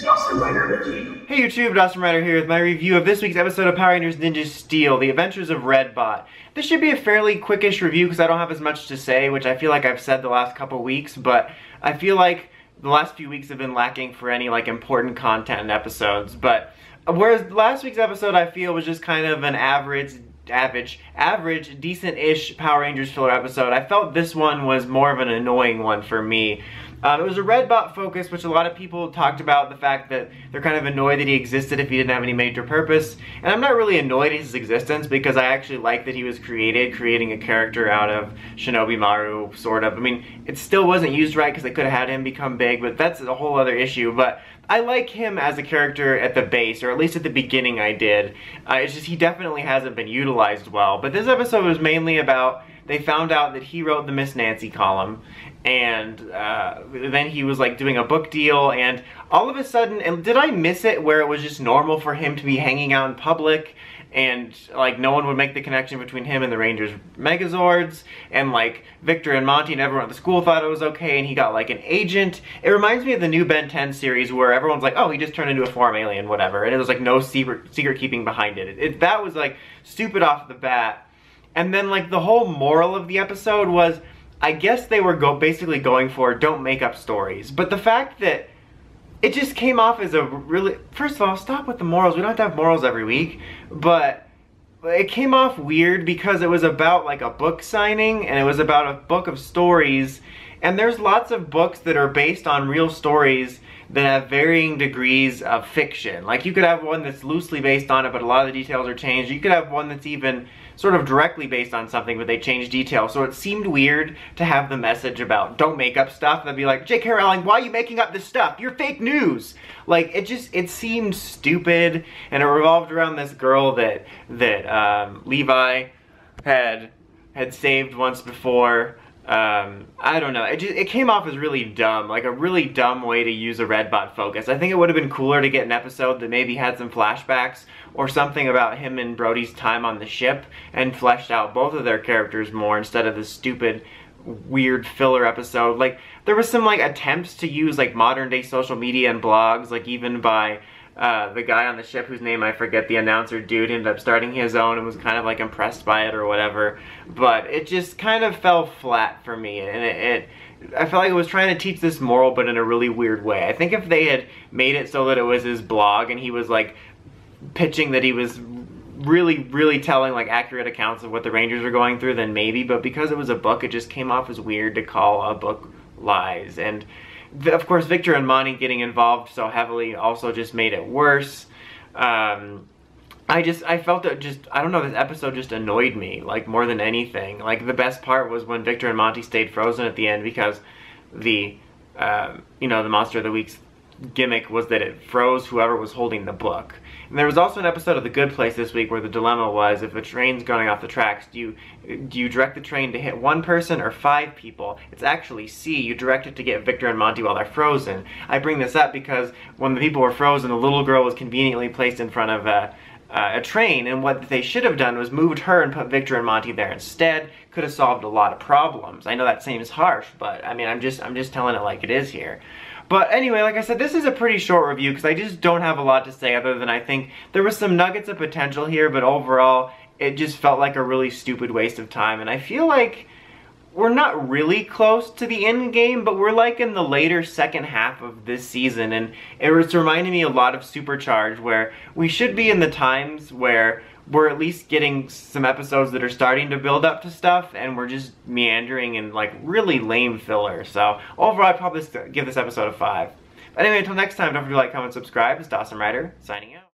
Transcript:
Hey YouTube, Dawson Rider here with my review of this week's episode of Power Rangers Ninja Steel, The Adventures of Redbot. This should be a fairly quickish review because I don't have as much to say, which I feel like I've said the last couple weeks, but I feel like the last few weeks have been lacking for any like important content and episodes. But whereas last week's episode I feel was just kind of an average, decent-ish Power Rangers filler episode, I felt this one was more of an annoying one for me. It was a Redbot focus, which a lot of people talked about the fact that they're kind of annoyed that he existed if he didn't have any major purpose. And I'm not really annoyed at his existence because I actually like that he was creating a character out of Shinobi Maru, sort of. I mean, it still wasn't used right because they could have had him become big, but that's a whole other issue. But I like him as a character at the base, or at least at the beginning I did. It's just he definitely hasn't been utilized well. But this episode was mainly about, they found out that he wrote the Miss Nancy column, and then he was like doing a book deal, and all of a sudden, and did I miss it where it was just normal for him to be hanging out in public and like no one would make the connection between him and the Rangers Megazords, and like Victor and Monty and everyone at the school thought it was okay, and he got like an agent. It reminds me of the new Ben 10 series where everyone's like, oh, he just turned into a form alien, whatever, and it was like no secret keeping behind it. That was like stupid off the bat. And then like the whole moral of the episode was, I guess they were basically going for don't make up stories. But the fact that it just came off as a really, first of all, stop with the morals. We don't have to have morals every week. But it came off weird because it was about like a book signing and it was about a book of stories. And there's lots of books that are based on real stories that have varying degrees of fiction. Like you could have one that's loosely based on it, but a lot of the details are changed. You could have one that's even sort of directly based on something, but they changed details. So it seemed weird to have the message about don't make up stuff. They'd be like, J.K. Rowling, why are you making up this stuff? You're fake news. Like it seemed stupid, and it revolved around this girl that Levi had saved once before. I don't know, it came off as really dumb, like a really dumb way to use a Redbot focus. I think it would have been cooler to get an episode that maybe had some flashbacks or something about him and Brody's time on the ship and fleshed out both of their characters more instead of this stupid weird filler episode. Like there was some like attempts to use like modern day social media and blogs, like even by the guy on the ship whose name I forget, the announcer dude, ended up starting his own and was kind of like impressed by it or whatever. But it just kind of fell flat for me, and I felt like it was trying to teach this moral but in a really weird way. I think if they had made it so that it was his blog and he was like pitching that he was really telling like accurate accounts of what the Rangers are going through, then maybe. But because it was a book, it just came off as weird to call a book lies. And of course, Victor and Monty getting involved so heavily also just made it worse. I felt that just, I don't know, this episode just annoyed me, like, more than anything. Like, the best part was when Victor and Monty stayed frozen at the end because the, you know, the Monster of the Week's gimmick was that it froze whoever was holding the book. And there was also an episode of The Good Place this week where the dilemma was, if a train's going off the tracks, do you direct the train to hit one person or 5 people? It's actually C. You direct it to get Victor and Monty while they're frozen. I bring this up because when the people were frozen, the little girl was conveniently placed in front of a train, and what they should have done was moved her and put Victor and Monty there instead. Could have solved a lot of problems. I know that seems harsh, but I mean, I'm just telling it like it is here. But anyway, like I said, this is a pretty short review because I just don't have a lot to say other than I think there was some nuggets of potential here, but overall, it just felt like a really stupid waste of time. And I feel like we're not really close to the end game, but we're like in the later second half of this season, and it's reminding me a lot of Supercharged, where we should be in the times where we're at least getting some episodes that are starting to build up to stuff, and we're just meandering in like really lame filler. So overall, I'd probably give this episode a 5. But anyway, until next time, don't forget to like, comment, subscribe. It's Dawson Rider, signing out.